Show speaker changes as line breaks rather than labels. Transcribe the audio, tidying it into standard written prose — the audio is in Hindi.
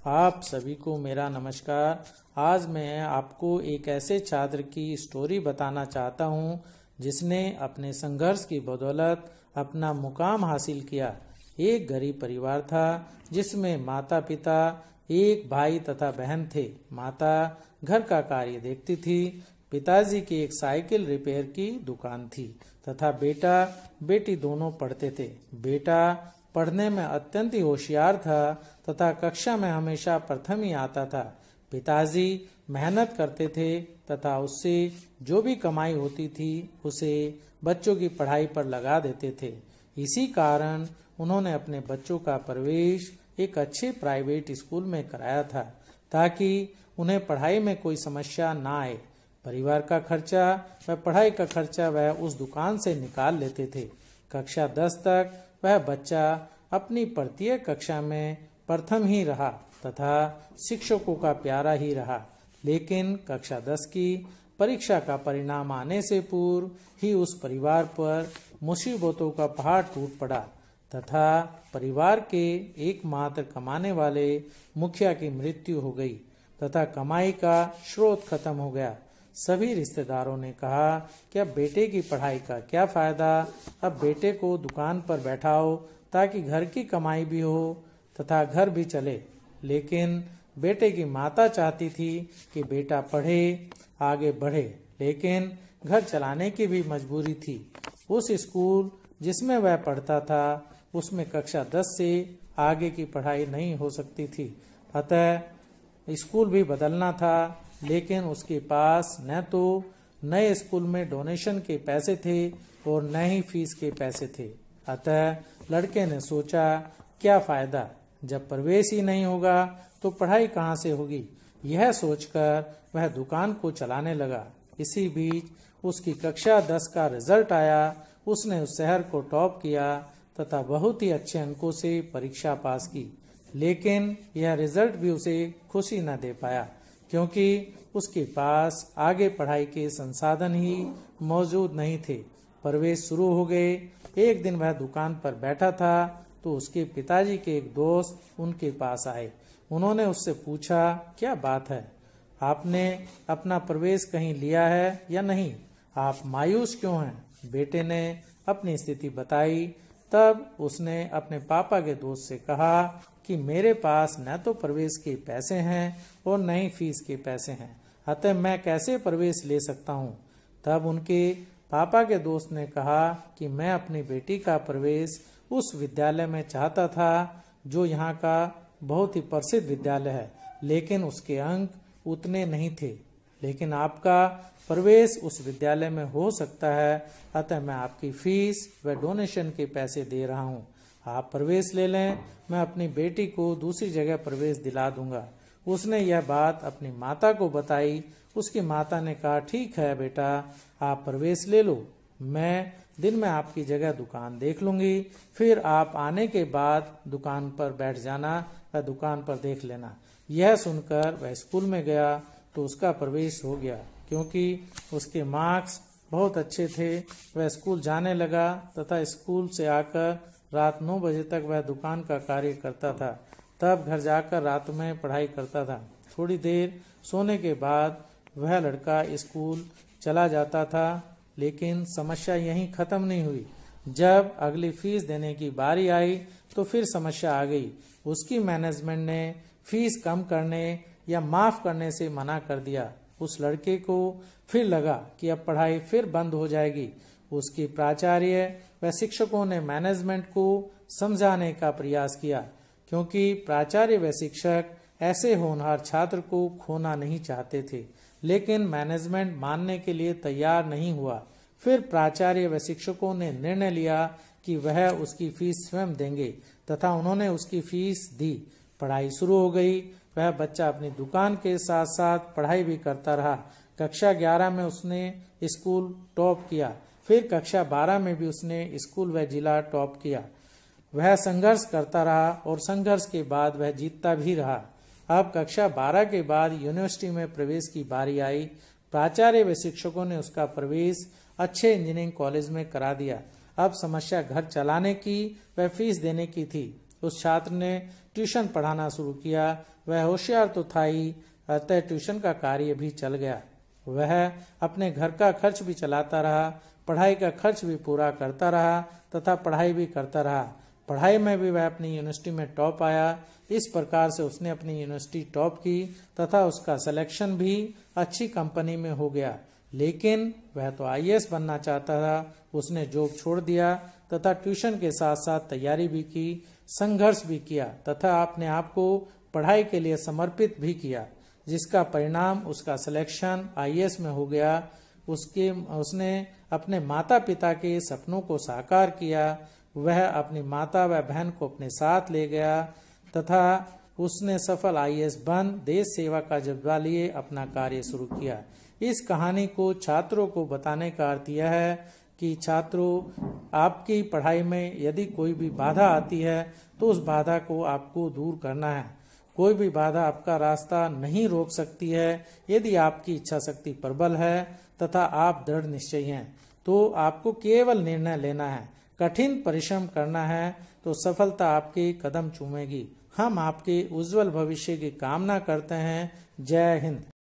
आप सभी को मेरा नमस्कार। आज मैं आपको एक ऐसे छात्र की स्टोरी बताना चाहता हूं जिसने अपने संघर्ष की बदौलत अपना मुकाम हासिल किया। एक गरीब परिवार था जिसमें माता पिता, एक भाई तथा बहन थे। माता घर का कार्य देखती थी, पिताजी की एक साइकिल रिपेयर की दुकान थी तथा बेटा बेटी दोनों पढ़ते थे। बेटा पढ़ने में अत्यंत ही होशियार था तथा कक्षा में हमेशा प्रथम ही आता था। पिताजी मेहनत करते थे तथा उससे जो भी कमाई होती थी उसे बच्चों की पढ़ाई पर लगा देते थे। इसी कारण उन्होंने अपने बच्चों का प्रवेश एक अच्छे प्राइवेट स्कूल में कराया था ताकि उन्हें पढ़ाई में कोई समस्या ना आए। परिवार का खर्चा व पढ़ाई का खर्चा वह उस दुकान से निकाल लेते थे। कक्षा 10 तक वह बच्चा अपनी प्रत्येक कक्षा में प्रथम ही रहा तथा शिक्षकों का प्यारा ही रहा। लेकिन कक्षा 10 की परीक्षा का परिणाम आने से पूर्व ही उस परिवार पर मुसीबतों का पहाड़ टूट पड़ा तथा परिवार के एकमात्र कमाने वाले मुखिया की मृत्यु हो गई तथा कमाई का स्रोत खत्म हो गया। सभी रिश्तेदारों ने कहा कि अब बेटे की पढ़ाई का क्या फायदा, अब बेटे को दुकान पर बैठाओ ताकि घर की कमाई भी हो तथा घर भी चले। लेकिन बेटे की माता चाहती थी कि बेटा पढ़े, आगे बढ़े, लेकिन घर चलाने की भी मजबूरी थी। उस स्कूल जिसमें वह पढ़ता था उसमें कक्षा 10 से आगे की पढ़ाई नहीं हो सकती थी, अतः स्कूल भी बदलना था। लेकिन उसके पास न तो नए स्कूल में डोनेशन के पैसे थे और न ही फीस के पैसे थे। अतः लड़के ने सोचा, क्या फायदा, जब प्रवेश ही नहीं होगा तो पढ़ाई कहाँ से होगी। यह सोचकर वह दुकान को चलाने लगा। इसी बीच उसकी कक्षा 10 का रिजल्ट आया। उसने उस शहर को टॉप किया तथा बहुत ही अच्छे अंकों से परीक्षा पास की। लेकिन यह रिजल्ट भी उसे खुशी न दे पाया क्योंकि उसके पास आगे पढ़ाई के संसाधन ही मौजूद नहीं थे। प्रवेश शुरू हो गए। एक दिन वह दुकान पर बैठा था तो उसके पिताजी के एक दोस्त उनके पास आए। उन्होंने उससे पूछा, क्या बात है, आपने अपना प्रवेश कहीं लिया है या नहीं, आप मायूस क्यों हैं। बेटे ने अपनी स्थिति बताई। तब उसने अपने पापा के दोस्त से कहा कि मेरे पास न तो प्रवेश के पैसे हैं और न ही फीस के पैसे हैं, अतः मैं कैसे प्रवेश ले सकता हूँ। तब उनके पापा के दोस्त ने कहा कि मैं अपनी बेटी का प्रवेश उस विद्यालय में चाहता था जो यहाँ का बहुत ही प्रसिद्ध विद्यालय है, लेकिन उसके अंक उतने नहीं थे। लेकिन आपका प्रवेश उस विद्यालय में हो सकता है, अतः मैं आपकी फीस व डोनेशन के पैसे दे रहा हूँ। आप प्रवेश ले लें, मैं अपनी बेटी को दूसरी जगह प्रवेश दिला दूंगा। उसने यह बात अपनी माता को बताई। उसकी माता ने कहा, ठीक है बेटा, आप प्रवेश ले लो, मैं दिन में आपकी जगह दुकान देख लूंगी, फिर आप आने के बाद दुकान पर बैठ जाना व दुकान पर देख लेना। यह सुनकर वह स्कूल में गया तो उसका प्रवेश हो गया क्योंकि उसके मार्क्स बहुत अच्छे थे। वह स्कूल जाने लगा तथा स्कूल से आकर रात 9 बजे तक वह दुकान का कार्य करता था। तब घर जाकर रात में पढ़ाई करता था। थोड़ी देर सोने के बाद वह लड़का स्कूल चला जाता था। लेकिन समस्या यहीं खत्म नहीं हुई। जब अगली फीस देने की बारी आई तो फिर समस्या आ गई। उसकी मैनेजमेंट ने फीस कम करने या माफ करने से मना कर दिया। उस लड़के को फिर लगा कि अब पढ़ाई फिर बंद हो जाएगी। उसकी प्राचार्य व शिक्षकों ने मैनेजमेंट को समझाने का प्रयास किया क्योंकि प्राचार्य व शिक्षक ऐसे होनहार छात्र को खोना नहीं चाहते थे। लेकिन मैनेजमेंट मानने के लिए तैयार नहीं हुआ। फिर प्राचार्य व शिक्षकों ने निर्णय लिया कि वह उसकी फीस स्वयं देंगे तथा उन्होंने उसकी फीस दी। पढ़ाई शुरू हो गई। वह बच्चा अपनी दुकान के साथ साथ पढ़ाई भी करता रहा। कक्षा 11 में उसने स्कूल टॉप किया। फिर कक्षा 12 में भी उसने स्कूल व जिला टॉप किया। वह संघर्ष करता रहा और संघर्ष के बाद वह जीतता भी रहा। अब कक्षा 12 के बाद यूनिवर्सिटी में प्रवेश की बारी आई। प्राचार्य व शिक्षकों ने उसका प्रवेश अच्छे इंजीनियरिंग कॉलेज में करा दिया। अब समस्या घर चलाने की व फीस देने की थी। उस छात्र ने ट्यूशन पढ़ाना शुरू किया। वह होशियार तो था ही, अतः ट्यूशन का कार्य भी चल गया। वह अपने घर का खर्च भी चलाता रहा, पढ़ाई का खर्च भी पूरा करता रहा तथा पढ़ाई भी करता रहा। पढ़ाई में भी वह अपनी यूनिवर्सिटी में टॉप आया। इस प्रकार से उसने अपनी यूनिवर्सिटी टॉप की तथा उसका सिलेक्शन भी अच्छी कंपनी में हो गया। लेकिन वह तो आईएएस बनना चाहता था। उसने जॉब छोड़ दिया तथा ट्यूशन के साथ साथ तैयारी भी की, संघर्ष भी किया तथा अपने आप को पढ़ाई के लिए समर्पित भी किया, जिसका परिणाम उसका सिलेक्शन आईएएस में हो गया। उसने अपने माता पिता के सपनों को साकार किया। वह अपनी माता व बहन को अपने साथ ले गया तथा उसने सफल आईएएस बन देश सेवा का जज्बा लिए अपना कार्य शुरू किया। इस कहानी को छात्रों को बताने का अर्थ यह है कि छात्रों, आपकी पढ़ाई में यदि कोई भी बाधा आती है तो उस बाधा को आपको दूर करना है। कोई भी बाधा आपका रास्ता नहीं रोक सकती है यदि आपकी इच्छा शक्ति प्रबल है तथा आप दृढ़ निश्चयी हैं। तो आपको केवल निर्णय लेना है, कठिन परिश्रम करना है, तो सफलता आपके कदम चूमेगी। हम आपके उज्जवल भविष्य की कामना करते हैं। जय हिंद।